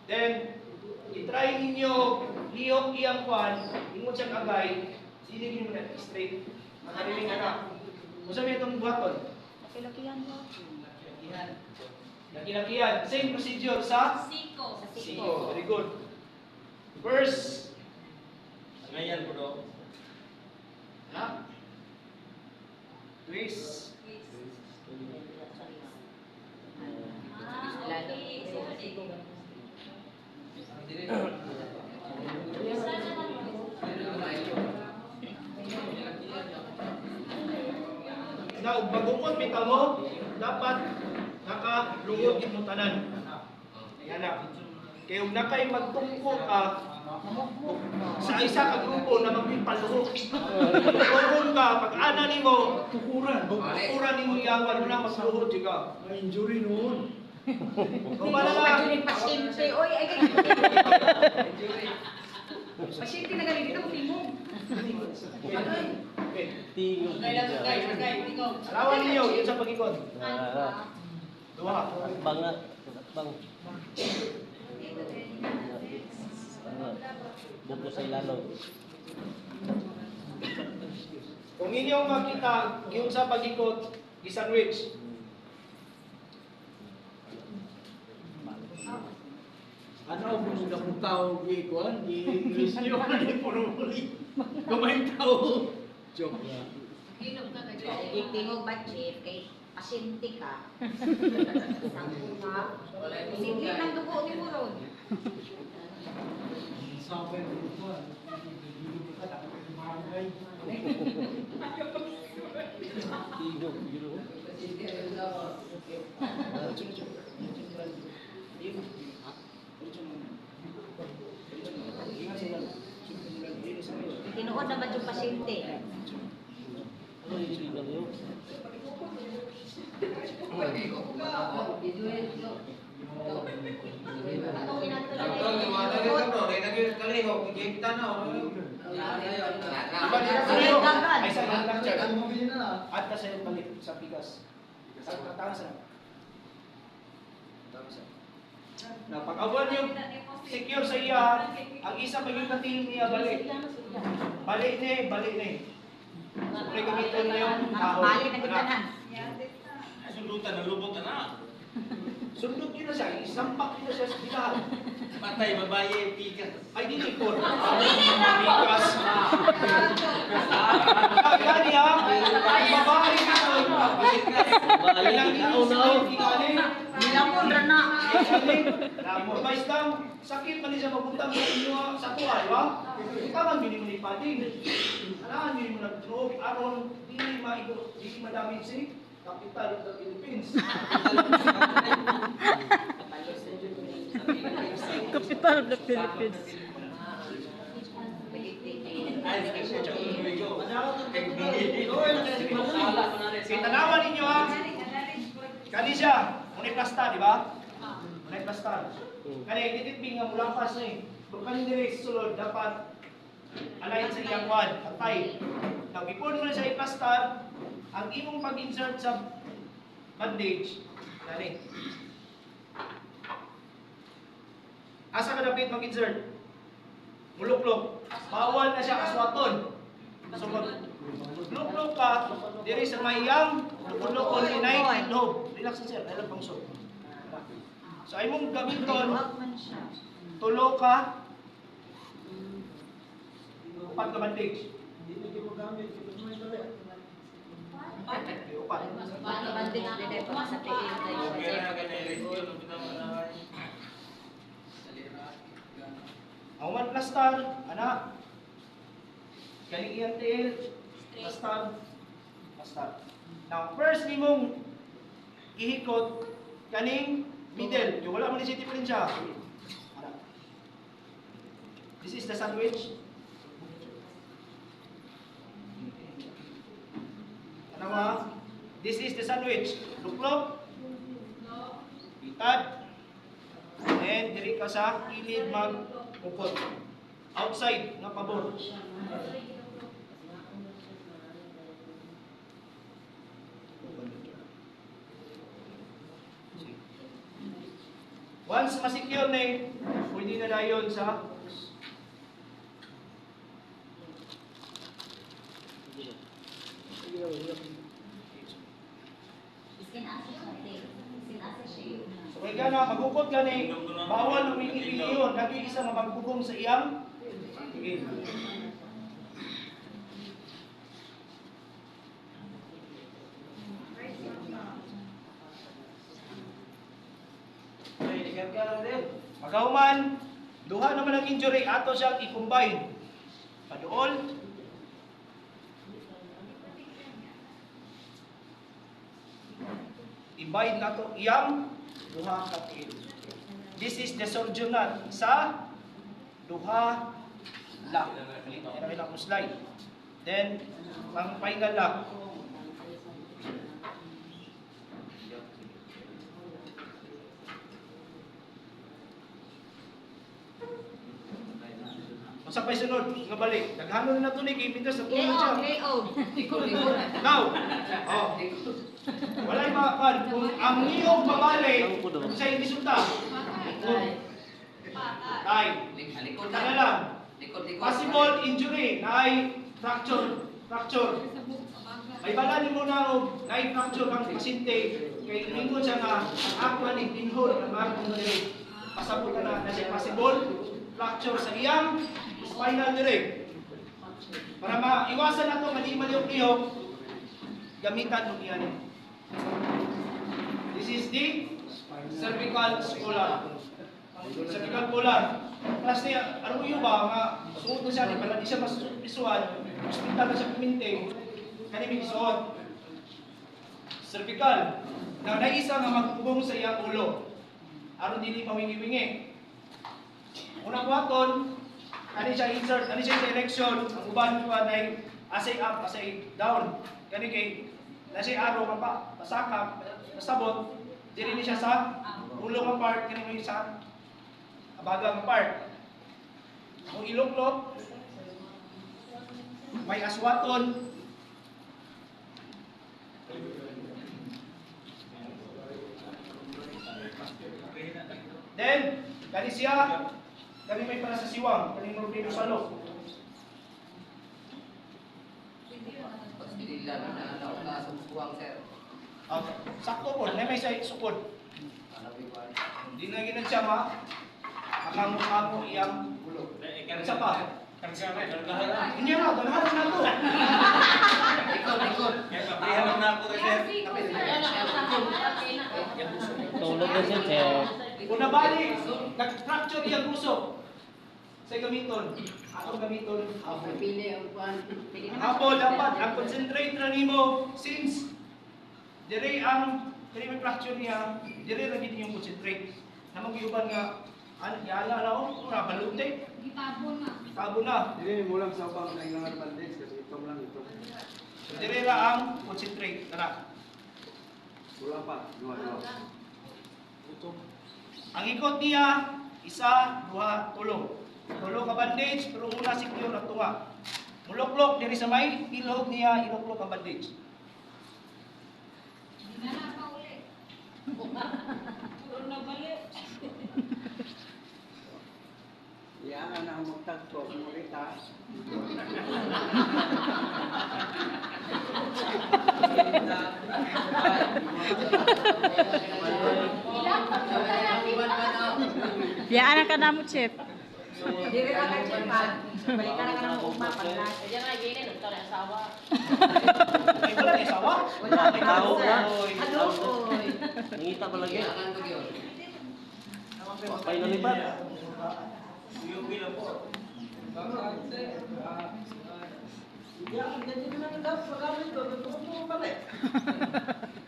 Then, i-try ninyo lihok iyang kwan, ingon siyang agay, siligin mo na straight. Makariling anak. Kung sabi itong buhaton? Laki-lakihan mo. Laki-lakihan. Same procedure sa? Siko. Siko. Very good. First. Ngayon po do. Ha? Twist. Na ug bagungkot bitaw mo, dapat nakalungod mo tanan. Yan na. Kaya ug nakay magtungko ka sa isa ka grupo na magpipaluhok. Kung ka pag-ana nimo tukuran nimo iyawan mo na magluhod ka. May injury noon. Kung pala ka Pasyente, oy, ay pasyente na galing dito, tingog. alawan ninyo yun sa pag-ikot. Duha. Bangat. Bang. Buko sa ilalog. Kung inyong makita yung sa pag-ikot, gisandwich. Ano kung sila kung tao gikuan, i-rescue ni puro muli. Kamay tao. Joke lang. Tingog ba, Chief? Kay pasyente ka. Sangko ka. Sige lang dugo ni Muron. Sabi ng gikuan. Hindi ka dapat kumangay. Tigok, giro. Tinuod naman yung pasyente. Ano yung tigok yun? Ay sa lecture. At ka sa'yo balik sa pikas. Tama sa. Na pag-awan yung secure sa iya, ang isa pag-ipatil niya balik. Balik ni. Siyempre gamitin na yung tao. Balik na kita na. Sundutan, nalubot na na. Sundot yun na siya, isampak yun na siya sa bilahan. Patay, babae, pikas. Ay, di ko. Bikas. Kaya niya, ay babae dito. Kailang ikaw. Nilamon ra na. Advice daw, sakit man siya mabuntang sa inyo sa kuha, di ba? Ikaw bini mo ni Pading. Alaan, bini mo nag-drop, aron, di madamage si Capital of the Philippines. Capital of the Philippines. Tanawan ninyo ha. Kani siya, unay plasta, di ba? Unay plasta. Kani ititiping nga mulapas na eh. Kung kani dire sulod dapat align sa iyang wad, patay. Now, before mo na siya i-plasta, ang imong pag-insert sa bandage, kani. Asa ka dapat mag-insert? Muluklok. Bawal na siya aswaton. So mag-luklok ka, diri sa mayang, lukon-lukon, united hope. Relax na sir, alam pang so. So ay mong gamiton, tulo ka, upat ka bandage. Hindi mo gamit. Ito mo yung dali. Upat. Bandage din po sa tiin kayo. Ang one plastar, anak. Galing iyang tail, plastar. Now, first ni mong ihikot, kaning middle. Yung wala mo ni City pa rin siya. Anak. This is the sandwich. Ano ba? This is the sandwich. Luklok. Pitad. And diri ka sa kilid mag-upot. Outside nga pabor. Once Once masecure na pwede na dayon sa so kaya na magukot ka ni bawal umingiliyon kagi isa magbugong sa iyang tingin. Pagkahuman, duha naman ang injury, ato siyang i-combine. Paduol. Imbine na to iyang duha ka tiil. This is the surgeonal sa duha lock. Ilagay lang mo slide. Then, ang final lock. Sa pay sunod nga balik. Daghanon na to ni kay pintas sa tulog siya. Now. Oh. Walay makakad kung ang niyong babalik sa resulta. Tay. Kana lang. Possible injury na ay fracture. May bala ni mo na og na ay fracture ang pasyente kay ingon siya nga ako ni pinhol ang markong diri. Pasabot na siya possible fracture sa iyang spinal direct. Para maiwasan na ito, mali-maliok-lihok, gamitan mo iyan. This is the cervical polar. Cervical polar. Kasi, ano yun ba, nga, suot na siya, di siya masupisuan, hospital na siya puminting, kanimig suot. Cervical. Na naisa nga magpugong sa iyang ulo. Aron dili mawingi-wingi. Unang buhaton, ani siya insert, ani siya direction, ang uban ko ay asay up, asay down. Kani kay na siya arrow pa pasakap, pasabot, diri ni siya sa ulo nga part, kani mo sa abagang part. Ang iloklok may aswaton. Then, kani siya kami may para sa siwang, kami mo rin sa loob. Okay. Sakto po, na may sa sukod. Hindi na ginag siya ma. Akamo iyang gulo. Isa pa. Hindi na, ganahan na to. Ikot. Kaya na ako sir. Tulog na siya, sir. Kung nabali, nag-fracture iyang guso. Sa gamiton. Ako gamiton. Ako dapat ang concentrate na nimo since dire ang kani may fracture niya, dire ra gid yung concentrate. Namang giuban nga ano yala na o ora balute. Gitabo na. Hindi mo lang sa bang kailangan bandage kasi ito lang ito. So, dire ra ang concentrate. Tara. Wala pa, dua. Ang ikot niya isa, duha, tulo. Tulo ka bandage pero una secure ang tunga. Muloklok diri sa may ilog niya, iloklok ang bandage. Yan na ang magtagpo, murita. Ya, anak ka na mo, Chef. Diri ra kay Japan. Balikan na ka ng ugma pagla. Ay wala kay sawa. Wala Ay tao. tao. Ano oy. Nangita pa lagi. Pay nalipat. Yung bilang po. Yan, ganyan na lang daw. Pagkakit ito, ito mo balik.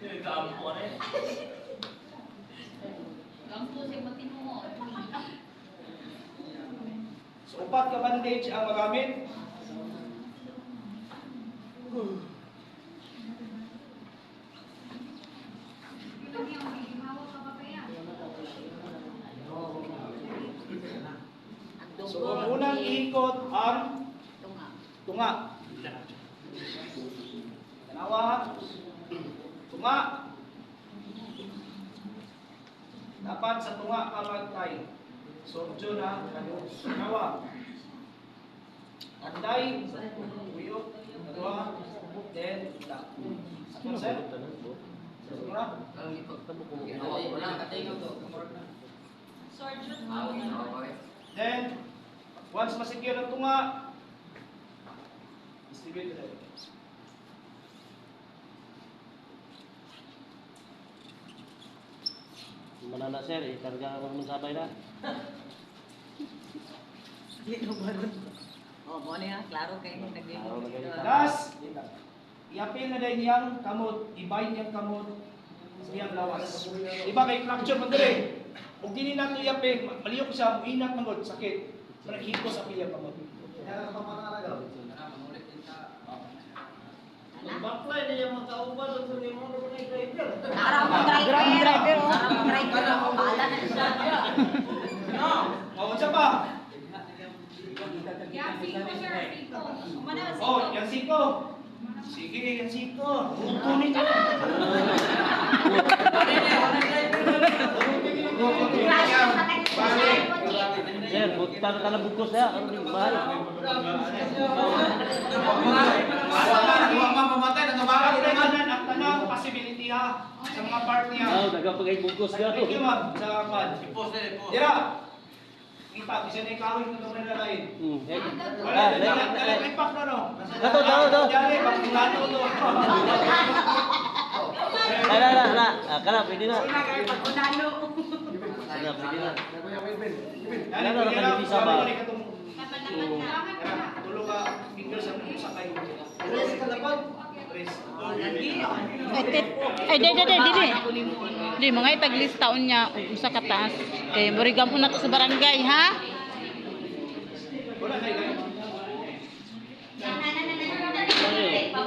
Yung kaamo ko na eh. So upat ka bandage ang magamit. So ang unang ihikot ang Tunga. tunga. Tanawa. Tunga. Dapat sa tunga ka magtay. So, dyan na, nawa. Anday, uyok, dua, then, tak. Sakon, sir? Sakon na? Then, once masecure ang tunga, distribute na. Manana sir, ikarga mo naman sabay na. Oh, mo niya, klaro kayo nung Klaro na kayo. Das, iapil na din niyang kamot, ibay niyang kamot, siyang lawas. Iba kay fracture man diri. Ug dili nato iapil, maliyok siya, muinat man gud sakit. So naghiko sa pilya kamot. Baklay na yung magkauban at hindi mo naman ay driver. Araw mo driver. Araw mo driver. Bahala na siya. Oh, siya pa. Oh, yang siko. Sige, yang siko. Kunin ka. Sir, buta na ka na bukos ya. Ano yung bahay? Pagkakanan ang tanang possibility ha sa mga part niya. Oh, nagapagay bukos ka. Thank you, ma'am, sa pad. Ipos na ipos. Dira. Kita, bisa na ikawin ko itong nalalain. Wala, Ah, nalipak na, no? Dato. Dali, pagkulato to. Ala. Kana, pwede na. Sina kayo pagkunalo. Kana, pwede na. Dali, Ano, pwede lang. nakalimutan Sabi ba? ko rin katong... Tulog ka, fingers ang sakay. Tres ka dapat. Tres. Ay, dili. Di, mga itaglis taon niya sa kataas. Kaya murigam po na to sa barangay, ha? Wala, dahil